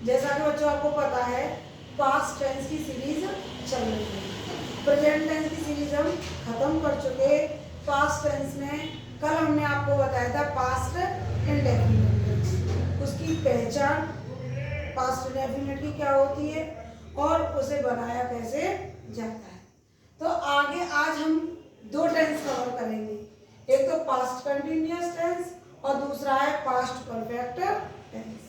जैसा कि बच्चों आपको पता है पास्ट टेंस की सीरीज चल रही है। प्रेजेंट टेंस की सीरीज हम खत्म कर चुके। पास्ट टेंस में कल हमने आपको बताया था पास्ट इंडेफिनिट, उसकी पहचान पास्ट इंडेफिनिट की क्या होती है और उसे बनाया कैसे जाता है। तो आगे आज हम दो टेंस कवर करेंगे, एक तो पास्ट कंटिन्यूअस टेंस और दूसरा है पास्ट परफेक्ट टेंस।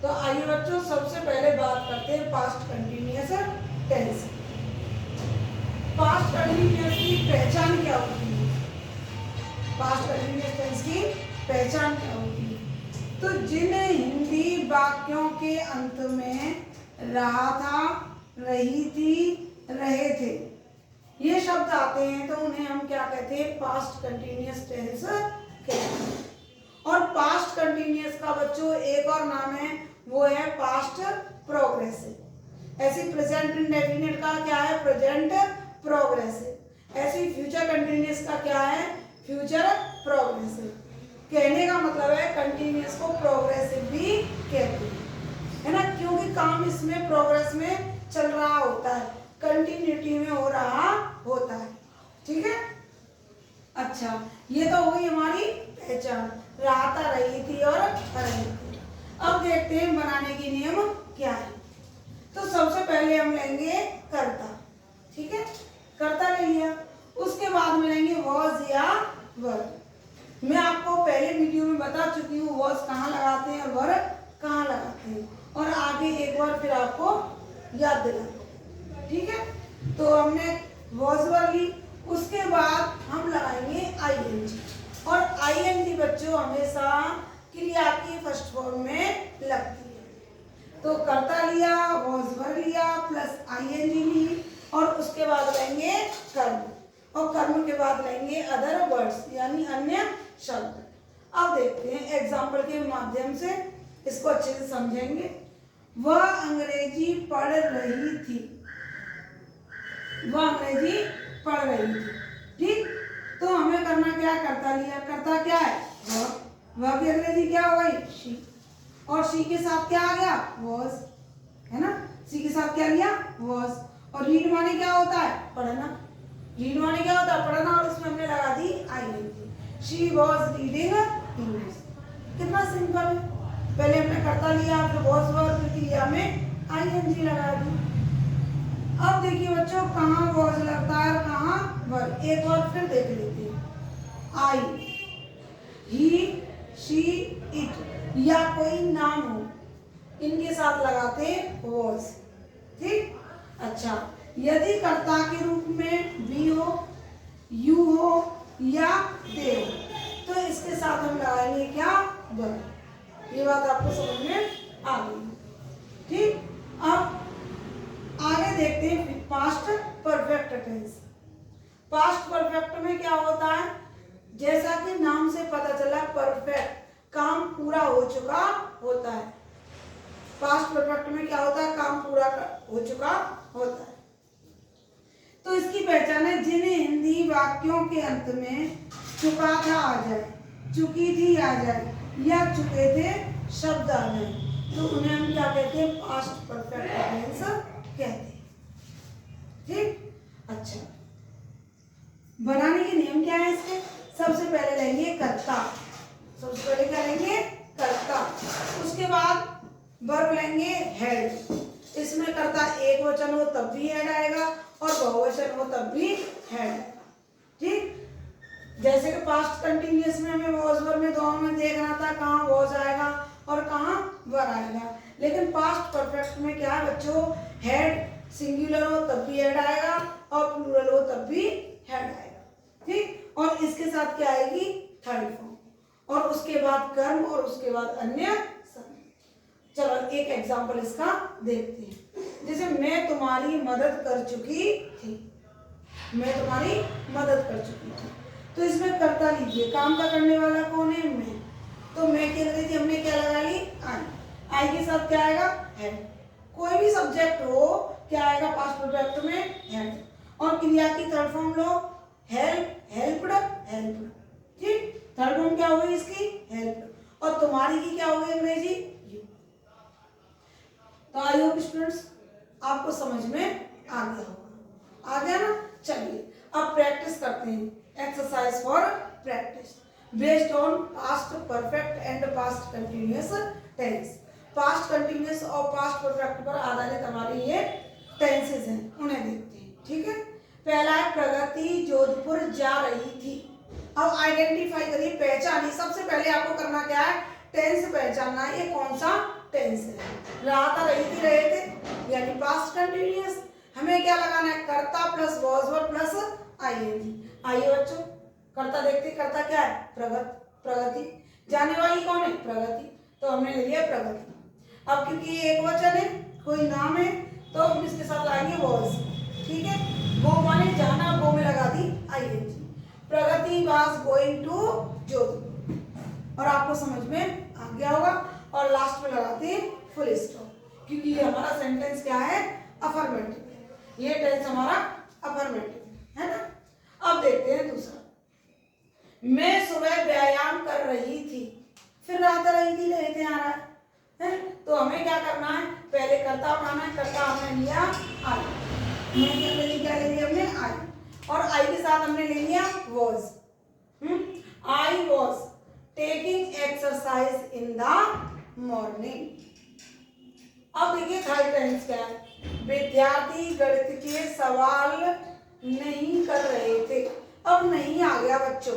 तो आइए बच्चों सबसे पहले बात करते हैं past continuous tense. Past continuous की पहचान क्या होती है? पास्ट कंटिन्यूअस टेंस की पहचान क्या होती है? तो जिन हिंदी वाक्यों के अंत में रहा था, रही थी, रहे थे ये शब्द आते हैं तो उन्हें हम क्या कहते हैं? पास्ट कंटिन्यूअस टेंस कहते हैं। और पास्ट कंटिन्यूअस का बच्चों एक और नाम है, वो है पास्ट प्रोग्रेसिव। ऐसी प्रेजेंट इंडेफिनिट का क्या है? Present progressive. ऐसी फ्यूचर कंटिन्यूअस का क्या है? Future progressive. कहने का मतलब है कंटिन्यूअस को प्रोग्रेसिव भी कहते हैं, है ना, क्योंकि काम इसमें प्रोग्रेस में चल रहा होता है, कंटिन्यूटी में हो रहा होता है। ठीक है, अच्छा ये तो हो गई हमारी पहचान, रहा था, रही थी और रही थी। अब देखते हैं बनाने के नियम क्या है। तो सबसे पहले हम लेंगे कर्ता, ठीक है, कर्ता ले लिया। उसके बाद में लेंगे वॉज या वर। मैं आपको पहले वीडियो में बता चुकी हूँ वॉज कहाँ लगाते हैं और वर कहाँ लगाते हैं, और आगे एक बार फिर आपको याद दिला। ठीक है, तो हमने वॉज वर ली, उसके बाद हम लगाएंगे आईएनजी। और आईएनजी बच्चों हमेशा क्रिया की फर्स्ट फॉर्म में लगती है। तो कर्ता लिया, वॉज वर लिया प्लस आईएनजी ली, और उसके बाद लेंगे कर्म, और कर्म के बाद लेंगे अदर वर्ड्स यानी अन्य शब्द। अब देखते हैं एग्जाम्पल के माध्यम से इसको अच्छे से समझेंगे। वह अंग्रेजी पढ़ रही थी, वह अंग्रेजी पढ़ रही थी। ठीक, तो हमें करना क्या है? कर्ता लिया, कर्ता क्या है? वह की अंग्रेजी क्या हो गई? शी, और शी के साथ क्या आ गया? वॉज, है ना, सी के साथ क्या लिया? वॉज। और रीड माने क्या होता है? पढ़ना। रीड माने क्या होता है? पढ़ना, और उसमें हमने लगा दी ING. She was reading English. कितना सिंपल है, पहले हमने कर्ता लिया, फिर वॉज वर, फिर क्रिया में आईएनजी लगा दी। अब देखिए बच्चों कहाँ वॉज लगता है और कहाँ वर, एक बार फिर देख लेते हैं। आई, ही, शी, इट या कोई नाम हो, इनके साथ लगाते हैं वॉज। ठीक, अच्छा यदि कर्ता के रूप में वी हो, यू हो या दे हो, तो इसके साथ हम लगाएंगे क्या? वर। ये बात आपको समझ में आ गई। ठीक, अब आगे देखते हैं past perfect tense. Past perfect में क्या होता है? जैसा कि नाम से पता चला परफेक्ट, काम पूरा हो चुका होता है। पास्ट परफेक्ट में क्या होता है? काम पूरा हो चुका होता है। तो इसकी पहचान है जिन हिंदी वाक्यों के अंत में चुका था आ जाए, चुकी थी आ जाए, या चुके थे शब्द आ जाए, तो उन्हें हम क्या कहते हैं? पास्ट परफेक्ट टेंस कहते हैं। ठीक, अच्छा बनाने के नियम क्या है इसके? सबसे पहले लेंगे कर्ता, सबसे पहले क्या लेंगे? कर्ता। उसके बाद वर्ब लेंगे हेड। इसमें कर्ता एक वचन हो तब भी हेड आएगा और बहुवचन हो तब भी हेड आएगा। ठीक, जैसे कि पास्ट कंटिन्यूअस में हमें वॉज वर में दोनों में देखना था कहाँ वॉज आएगा और कहाँ वर आएगा, लेकिन पास्ट परफेक्ट में क्या है बच्चों? हेड सिंगुलर हो तब भी हेड आएगा और प्लूरल हो तब भी हेड आएगा। ठीक, और इसके साथ क्या आएगी? थर्ड फॉर्म, और उसके बाद कर्म, और उसके बाद अन्य शब्द। चलो एक एग्जांपल इसका देखते हैं। जैसे मैं तुम्हारी मदद कर चुकी थी, मैं तुम्हारी मदद कर चुकी थी, तो इसमें कर्ता लीजिए, काम का करने वाला कौन है? मैं। तो मैं क्या करी थी? हमने क्या लगा ली? आई। आई के साथ क्या आएगा? हेड। कोई भी सब्जेक्ट हो क्या आएगा पास्ट परफेक्ट में? हेड। और क्रिया की थर्ड फॉर्म लो, हेल्प, हेल्प्ड, हेल्प्ड। ठीक, थर्ड फॉर्म क्या हो गई इसकी? हेल्प। और तुम्हारी की क्या हो गई अंग्रेजी? यू। तो आई होप स्टूडेंट्स आपको समझ में आ गया होगा। आ गया ना? चलिए अब प्रैक्टिस करते हैं। Exercise for practice based on past perfect and past continuous tense. Past continuous और पास्ट परफेक्ट पर आधारित हमारे ये टेंसेस हैं, उन्हें देखते हैं। ठीक है, पहला है प्रगति जोधपुर जा रही थी। अब आइडेंटिफाई करिए, पहचानिए। सबसे पहले आपको करना क्या है? टेंस पहचानना है, ये कौन सा टेंस है। रहा था, रही थी, रहे थे, यानी पास्ट कंटिन्यूअस। हमें क्या लगाना है? कर्ता plus was verb plus ING. आइए बच्चों, कर्ता देखते, कर्ता क्या है? प्रगति। जाने वाली कौन है? प्रगति, तो हमने ले लिया प्रगति। अब क्योंकि ये एक वचन है, कोई नाम है, तो हम इसके साथ लाएंगे वॉज। ठीक है, गो माने जाना, गो में लगा दी ING. Pragati was going to Jodhpur. और आपको समझ में आ गया होगा। और लास्ट में लगाते हैं फुल स्टॉप, क्योंकि ये हमारा सेंटेंस क्या है? अफर्मेटिव। ये टेंस हमारा अफर्मेटिव है ना। अब देखते हैं दूसरा। मैं सुबह व्यायाम कर रही थी। फिर रात रही थी, रहे थे, आ रहा है। तो हमें क्या करना है? पहले कर्ता उठाना है। कर्ता हमने लिया आई। मैं क्या ले लिया? हमने आई। और आई के साथ हमने ले लिया was. I was taking exercise in the morning. अब देखिए थर्ड टेंस क्या है? विद्यार्थी गणित के सवाल नहीं कर रहे थे। अब नहीं आ गया बच्चों,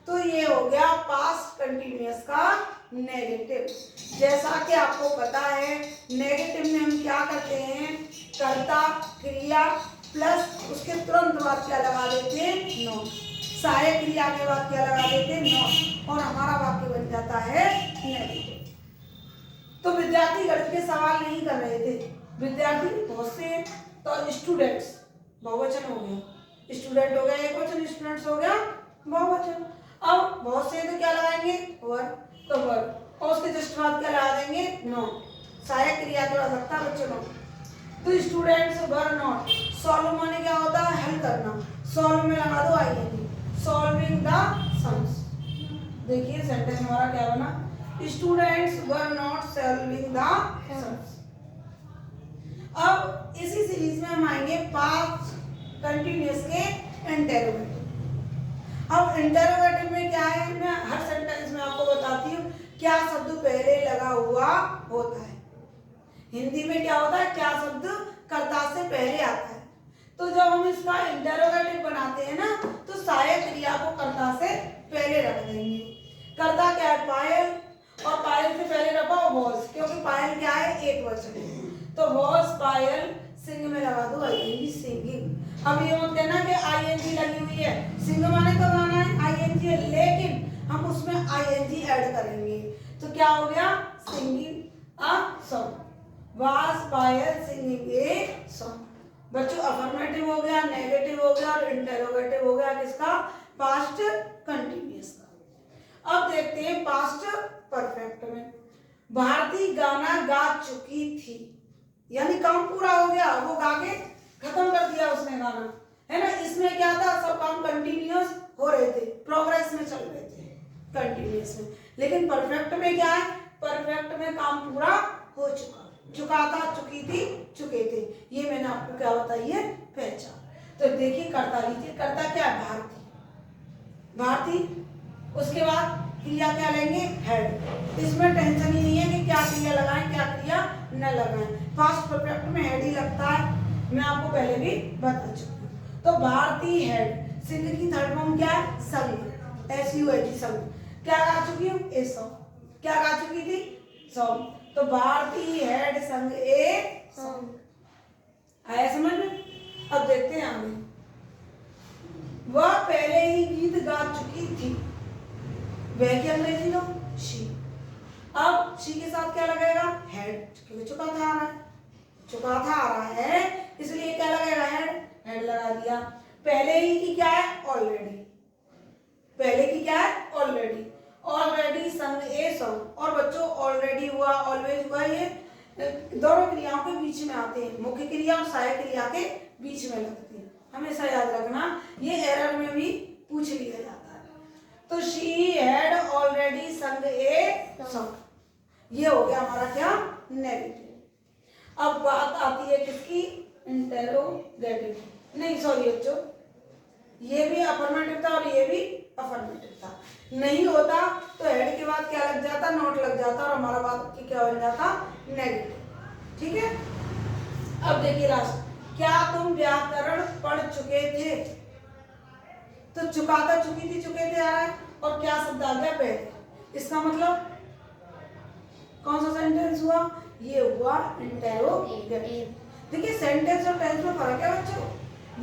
तो ये हो गया पास्ट कंटिन्यूअस का नेगेटिव। जैसा कि आपको पता है, नेगेटिव में हम क्या करते हैं? कर्ता क्रिया प्लस उसके तुरंत बाद क्या लगा देते हैं? नॉट। सहायक क्रिया के बाद क्या लगा देते हैं? नॉट। और हमारा वाक्य बन जाता है नेगेटिव। तो विद्यार्थी गणित के सवाल नहीं कर रहे थे। विद्यार्थी बहुत से, तो स्टूडेंट्स बहुवचन हो गया, स्टूडेंट हो गया एक वचन, स्टूडेंट्स हो गया बहुवचन। अब बहुत से तो क्या लगाएंगे? वर, तो वर। और उसके जस्ट बाद क्या लगा देंगे? नॉट। सहायक क्रिया के बाद लगता है बच्चों नॉट। तो स्टूडेंट्स वर नॉट। सॉल्व माने क्या होता है? हल करना। सॉल्व में लगा दो आईएनजी। Solving the sums. देखिए सेंटेंस हमारा क्या बना? Students were not solving the sums. अब इसी सीरीज में हम आएंगे पास्ट कंटिन्यूअस के इंटरोगेटिव। अब इंटरोगेटिव में क्या है? मैं हर सेंटेंस में आपको बताती हूँ क्या शब्द पहले लगा हुआ होता है। हिंदी में क्या होता है? क्या शब्द कर्ता से पहले आता है। तो जब हम इसका इंटरोगेटिव बनाते हैं ना, तो सहायक क्रिया को कर्ता से पहले रख देंगे। कर्ता क्या है? पायल। और पायल से पहले रखा वॉज, क्योंकि पायल क्या है? एक वचन है। तो वॉज पायल, सिंग में लगा दो आईएनजी, सिंगिंग। अब ये मत कहना कि आईएनजी लगी हुई है, सिंग माने तो गाना है, आईएनजी है, लेकिन हम उसमें आईएनजी ऐड करेंगे। तो क्या हो गया? Singing a song. Was Payal singing a song. बच्चों अफर्मेटिव हो गया, नेगेटिव हो गया और इंटरोगेटिव हो गया किसका? पास्ट कंटिन्यूअस का। अब देखते हैं पास्ट परफेक्ट में। भारती गाना गा चुकी थी, यानी काम पूरा हो गया, वो गा के खत्म कर दिया उसने गाना, है ना। इसमें क्या था? सब काम कंटिन्यूअस हो रहे थे, प्रोग्रेस में चल रहे थे कंटिन्यूअस में। लेकिन परफेक्ट में क्या है? परफेक्ट में काम पूरा हो चुका, चुका था, चुकी थी, चुके थे। ये मैंने आपको क्या बताई है? पहचान। तो देखिए कर्ता लीजिए। कर्ता क्या है? भारती। भारती, उसके बाद क्रिया क्या लेंगे? हेड। इसमें टेंशन ही नहीं है कि क्या क्रिया लगाएं, क्या क्रिया न लगाएं। पास्ट परफेक्ट में हेड ही लगता है, मैं आपको पहले भी बता चुकी हूँ। तो भारती हेड। सिंग की थर्ड फॉर्म क्या है? संग, SUNG, संग। क्या गा चुकी हूँ? A song. क्या गा चुकी थी? सॉन्ग। तो भारती हेड संग ए सॉन्ग। आया समझ में? अब देखते हैं आगे। वह पहले ही गीत गा चुकी थी। वह क्या अंग्रेजी लो? शी। अब शी के साथ क्या लगेगा? हेड, क्योंकि चुका था आ रहा है, चुका था आ रहा है, इसलिए क्या लगेगा? हेड। हेड लगा दिया। पहले ही की क्या है? ऑलरेडी। पहले की क्या है? ऑलरेडी। ऑलरेडी संग ए सॉन्ग। और बच्चों ऑलरेडी हुआ, ऑलवेज हुआ, ये दोनों क्रियाओं के बीच में आते हैं, मुख्य क्रिया और सहायक क्रिया के बीच में लगते हैं। हमेशा याद रखना, ये एरर में भी पूछ लिया जाता है। तो शी हैड ऑलरेडी संग ए सॉन्ग। ये हो गया हमारा क्या? नेगेटिव। अब बात आती है किसकी, इंटेरोगेटिव, नहीं सॉरी बच्चों, ये भी अफर्मेटिव था और ये भी अफर्मेटिव था। नहीं होता तो हेड के बाद क्या लग जाता, नॉट लग जाता और हमारा बात की क्या बन जाता, नेगेटिव। ठीक है, अब देखिए लास्ट, क्या तुम व्याकरण पढ़ चुके थे, तो चुकाता चुकी थी चुके थे आ रहा है और क्या शब्द आ गया पहले, इसका मतलब कौन सा सेंटेंस हुआ, ये हुआ इंटेरोगेटिव। देखिए सेंटेंस और टेंस में फर्क है बच्चों,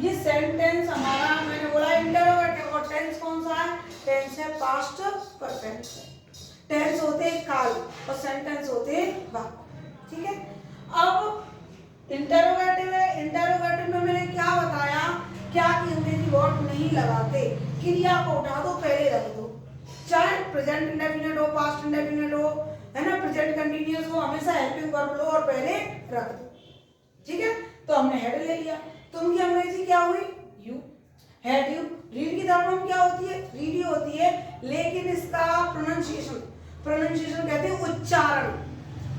ये सेंटेंस हमारा मैंने बोला इंटेरोगेटिव और टेंस कौन सा है, टेंस है पास्ट परफेक्ट। टेंस होते हैं काल और सेंटेंस होते हैं वाक्य। ठीक है, अब इंटेरोगेटिव है, इंटेरोगेटिव में मैंने क्या बताया, क्या कि अंग्रेजी वर्ड नहीं लगाते, क्रिया को उठा दो पहले रख दो, चाहे प्रेजेंट इंडेफिनिट हो, पास्ट इंडेफिनिट हो, है ना, प्रेजेंट कंटीन्यूअस हो, हमेशा हेल्पिंग वर्ब लो और पहले रख दो। ठीक है, तो हमने हेड ले लिया, तुम की अंग्रेजी क्या हुई, यू, हेड यू। रीड की फॉर्म क्या होती है, रीड ही होती है, लेकिन इसका प्रोनाउंसिएशन, प्रोनाउंसिएशन कहते हैं उच्चारण,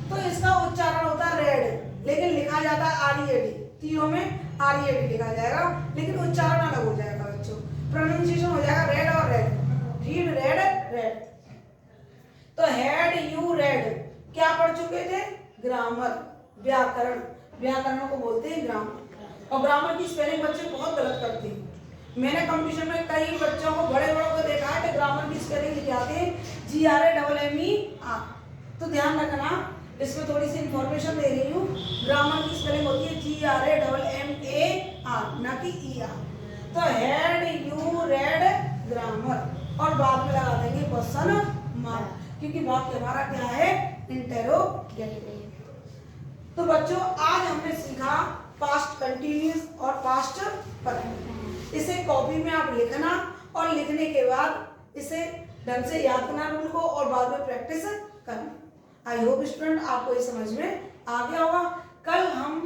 तो इसका उच्चारण होता है रेड, लेकिन लिखा जाता है आरईएडी, तीनों में आरईएडी लिखा जाएगा, लेकिन उच्चारण अलग हो जाएगा बच्चों, प्रोनाउंसिएशन हो जाएगा रेड और रेड, रीड रेड रेड। तो हेड यू रेड क्या पढ़ चुके थे, ग्रामर, व्याकरण, व्याकरणों को बोलते हैं ग्रामर। और ग्रामर की स्पेलिंग बच्चे बहुत गलत करते हैं, मैंने कंपटीशन में कई बच्चों को, बड़े बड़ों को देखा है कि ग्रामर की स्पेलिंग लिखे आते हैं GRAMMER, तो ध्यान रखना, इसमें थोड़ी सी इंफॉर्मेशन दे रही हूँ, ग्रामर की स्पेलिंग होती है GRAMMAR, ना कि ER। तो हेड यू रेड ग्रामर और बाद में लगा देंगे क्वेश्चन मार्क, क्योंकि वाक्य हमारा क्या है, इंटेरोगेटिव। तो बच्चों आज हमने सीखा पास्ट कंटिन्यूअस और पास्ट परफेक्ट। इसे कॉपी में आप लिखना और लिखने के बाद इसे ढंग से याद करना रूल को और बाद में प्रैक्टिस करना। आई होप स्टूडेंट आपको ये समझ में आ गया होगा। कल हम